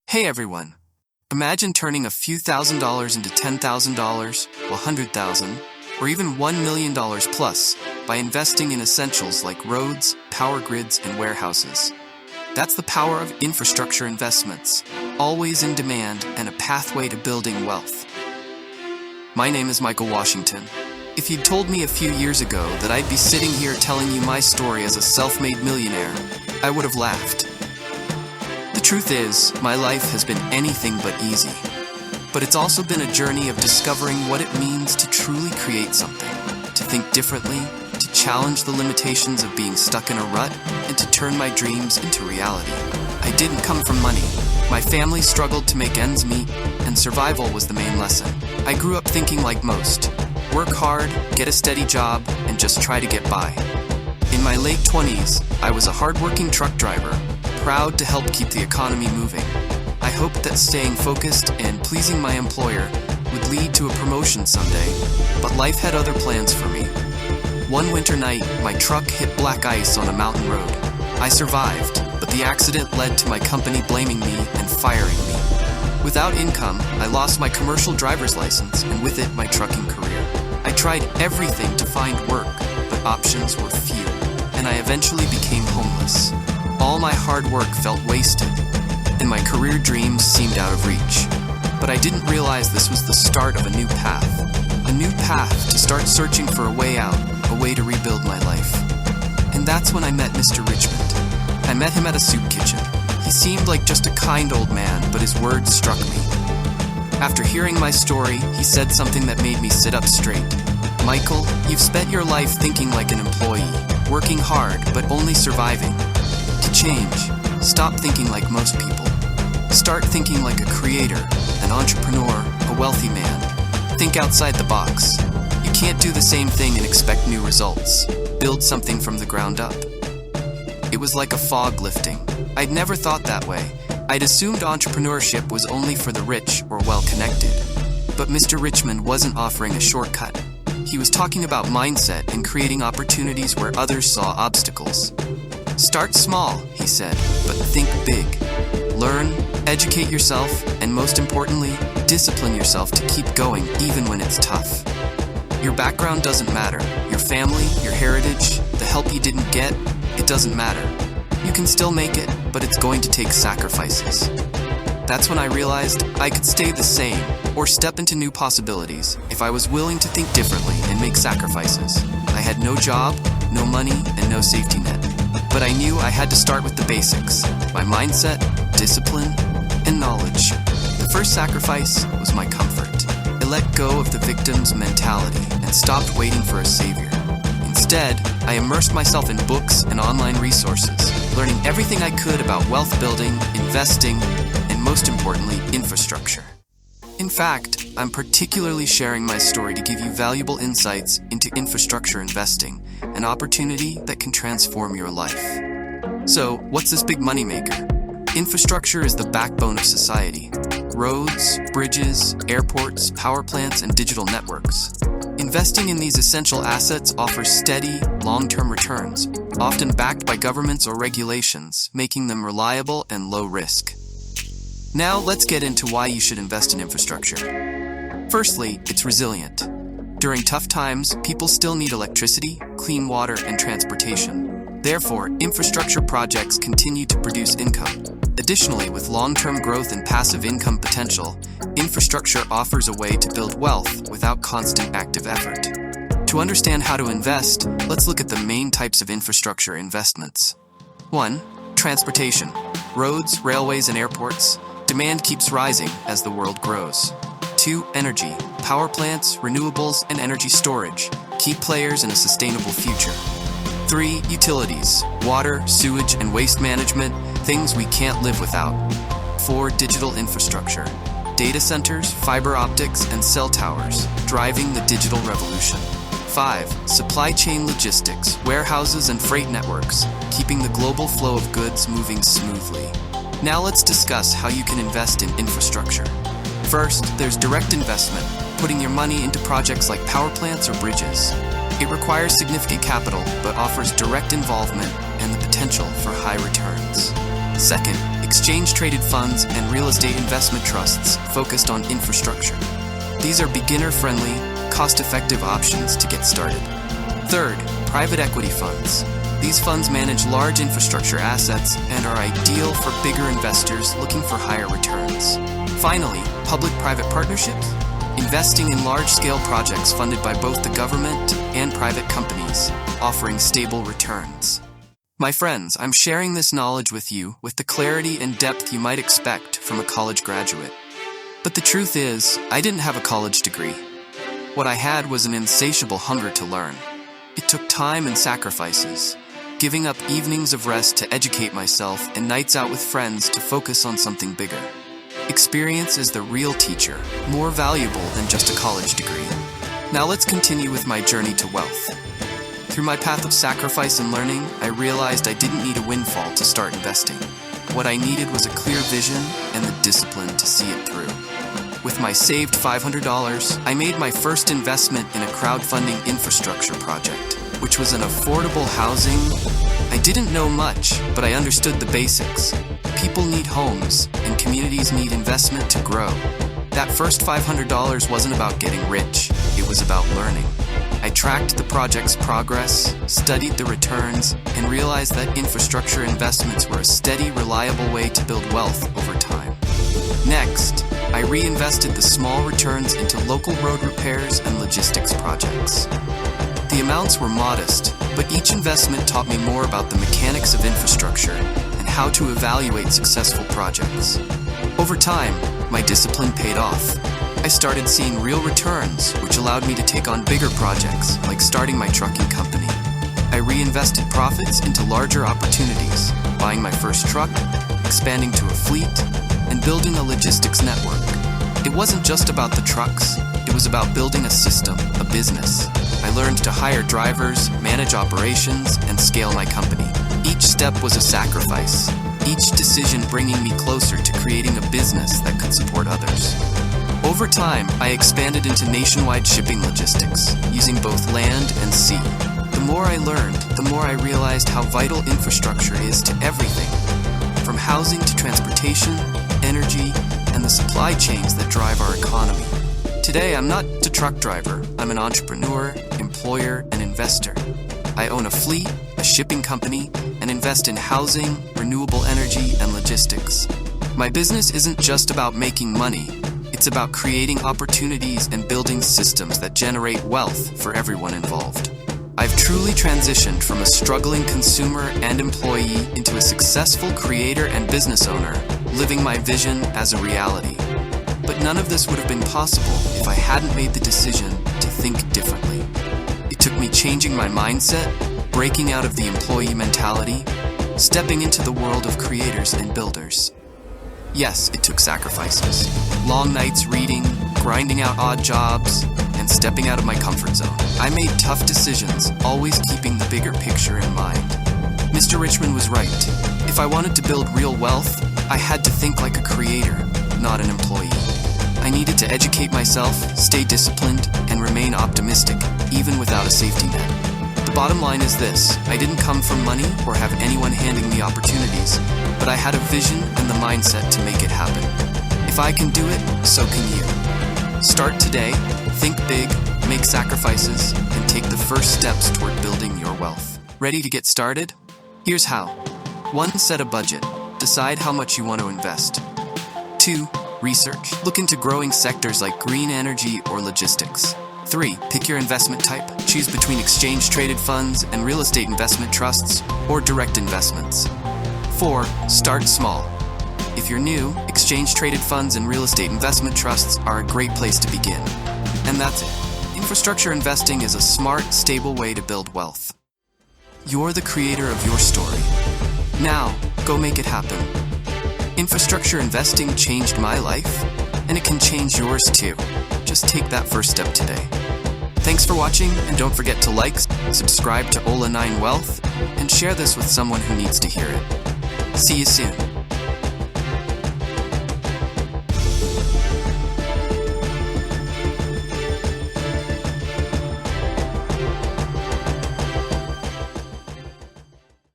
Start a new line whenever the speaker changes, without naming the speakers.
Hey everyone! Imagine turning a few $1,000s into $10,000, $100,000, or even $1 million plus by investing in essentials like roads, power grids, and warehouses. That's the power of infrastructure investments, always in demand and a pathway to building wealth. My name is Michael Washington. If you'd told me a few years ago that I'd be sitting here telling you my story as a self-made millionaire, I would have laughed. The truth is, my life has been anything but easy. But it's also been a journey of discovering what it means to truly create something, to think differently, to challenge the limitations of being stuck in a rut, and to turn my dreams into reality. I didn't come from money. My family struggled to make ends meet, and survival was the main lesson. I grew up thinking like most: work hard, get a steady job, and just try to get by. In my late 20s, I was a hardworking truck driver, proud to help keep the economy moving. I hoped that staying focused and pleasing my employer would lead to a promotion someday, but life had other plans for me. One winter night, my truck hit black ice on a mountain road. I survived, but the accident led to my company blaming me and firing me. Without income, I lost my commercial driver's license and with it my trucking career. I tried everything to find work, but options were few, and I eventually became homeless. All my hard work felt wasted, and my career dreams seemed out of reach. But I didn't realize this was the start of a new path to start searching for a way out, a way to rebuild my life. And that's when I met Mr. Richmond. I met him at a soup kitchen. He seemed like just a kind old man, but his words struck me. After hearing my story, he said something that made me sit up straight. Michael, you've spent your life thinking like an employee, working hard, but only surviving. To change, stop thinking like most people. Start thinking like a creator, an entrepreneur, a wealthy man. Think outside the box. You can't do the same thing and expect new results. Build something from the ground up. It was like a fog lifting. I'd never thought that way. I'd assumed entrepreneurship was only for the rich or well-connected. But Mr. Richmond wasn't offering a shortcut. He was talking about mindset and creating opportunities where others saw obstacles. Start small, he said, but think big. Learn, educate yourself, and most importantly, discipline yourself to keep going even when it's tough. Your background doesn't matter. Your family, your heritage, the help you didn't get, it doesn't matter. You can still make it, but it's going to take sacrifices. That's when I realized I could stay the same or step into new possibilities if I was willing to think differently and make sacrifices. I had no job, no money, and no safety net. But I knew I had to start with the basics: my mindset, discipline, and knowledge. The first sacrifice was my comfort. I let go of the victim's mentality and stopped waiting for a savior. Instead, I immersed myself in books and online resources, learning everything I could about wealth building, investing, and most importantly, infrastructure. In fact, I'm particularly sharing my story to give you valuable insights into infrastructure investing, an opportunity that can transform your life. So, what's this big moneymaker? Infrastructure is the backbone of society. Roads, bridges, airports, power plants, and digital networks. Investing in these essential assets offers steady, long-term returns, often backed by governments or regulations, making them reliable and low risk. Now, let's get into why you should invest in infrastructure. Firstly, it's resilient. During tough times, people still need electricity, clean water, and transportation. Therefore, infrastructure projects continue to produce income. Additionally, with long-term growth and passive income potential, infrastructure offers a way to build wealth without constant active effort. To understand how to invest, let's look at the main types of infrastructure investments. 1. Transportation. Roads, railways, and airports. Demand keeps rising as the world grows. 2. Energy. Power plants, renewables, and energy storage. Key players in a sustainable future. 3. Utilities. Water, sewage, and waste management. Things we can't live without. 4. Digital infrastructure. Data centers, fiber optics, and cell towers, driving the digital revolution. 5. Supply chain logistics, warehouses, and freight networks, keeping the global flow of goods moving smoothly. Now let's discuss how you can invest in infrastructure. First, there's direct investment, putting your money into projects like power plants or bridges. It requires significant capital, but offers direct involvement and the potential for high returns. Second, exchange-traded funds, and real estate investment trusts focused on infrastructure. These are beginner-friendly, cost-effective options to get started. Third, private equity funds. These funds manage large infrastructure assets and are ideal for bigger investors looking for higher returns. Finally, public-private partnerships. Investing in large-scale projects funded by both the government and private companies, offering stable returns. My friends, I'm sharing this knowledge with you with the clarity and depth you might expect from a college graduate. But the truth is, I didn't have a college degree. What I had was an insatiable hunger to learn. It took time and sacrifices, giving up evenings of rest to educate myself and nights out with friends to focus on something bigger. Experience is the real teacher, more valuable than just a college degree. Now let's continue with my journey to wealth. Through my path of sacrifice and learning, I realized I didn't need a windfall to start investing. What I needed was a clear vision and the discipline to see it through. With my saved $500, I made my first investment in a crowdfunding infrastructure project, which was an affordable housing. I didn't know much, but I understood the basics. People need homes, and communities need investment to grow. That first $500 wasn't about getting rich, it was about learning. I tracked the project's progress, studied the returns, and realized that infrastructure investments were a steady, reliable way to build wealth over time. Next, I reinvested the small returns into local road repairs and logistics projects. The amounts were modest, but each investment taught me more about the mechanics of infrastructure and how to evaluate successful projects. Over time, my discipline paid off. I started seeing real returns, which allowed me to take on bigger projects, like starting my trucking company. I reinvested profits into larger opportunities, buying my first truck, expanding to a fleet, and building a logistics network. It wasn't just about the trucks, it was about building a system, a business. I learned to hire drivers, manage operations, and scale my company. Each step was a sacrifice, each decision bringing me closer to creating a business that could support others. Over time, I expanded into nationwide shipping logistics, using both land and sea. The more I learned, the more I realized how vital infrastructure is to everything, from housing to transportation, energy, and the supply chains that drive our economy. Today, I'm not a truck driver. I'm an entrepreneur, employer, and investor. I own a fleet, a shipping company, and invest in housing, renewable energy, and logistics. My business isn't just about making money. It's about creating opportunities and building systems that generate wealth for everyone involved. I've truly transitioned from a struggling consumer and employee into a successful creator and business owner, living my vision as a reality. But none of this would have been possible if I hadn't made the decision to think differently. It took me changing my mindset, breaking out of the employee mentality, stepping into the world of creators and builders. Yes, it took sacrifices. Long nights reading, grinding out odd jobs, and stepping out of my comfort zone. I made tough decisions, always keeping the bigger picture in mind. Mr. Richmond was right. If I wanted to build real wealth, I had to think like a creator, not an employee. I needed to educate myself, stay disciplined, and remain optimistic, even without a safety net. The bottom line is this: I didn't come from money or have anyone handing me opportunities, but I had a vision and the mindset to make it happen. If I can do it, so can you. Start today, think big, make sacrifices, and take the first steps toward building your wealth. Ready to get started? Here's how. 1. Set a budget. Decide how much you want to invest. 2. Research. Look into growing sectors like green energy or logistics. 3. Pick your investment type. Choose between exchange-traded funds and real estate investment trusts or direct investments. 4. Start small. If you're new, exchange-traded funds and real estate investment trusts are a great place to begin. And that's it. Infrastructure investing is a smart, stable way to build wealth. You're the creator of your story. Now, go make it happen. Infrastructure investing changed my life, and it can change yours too. Just take that first step today. Thanks for watching, and don't forget to like, subscribe to Ola9 Wealth, and share this with someone who needs to hear it. See you soon.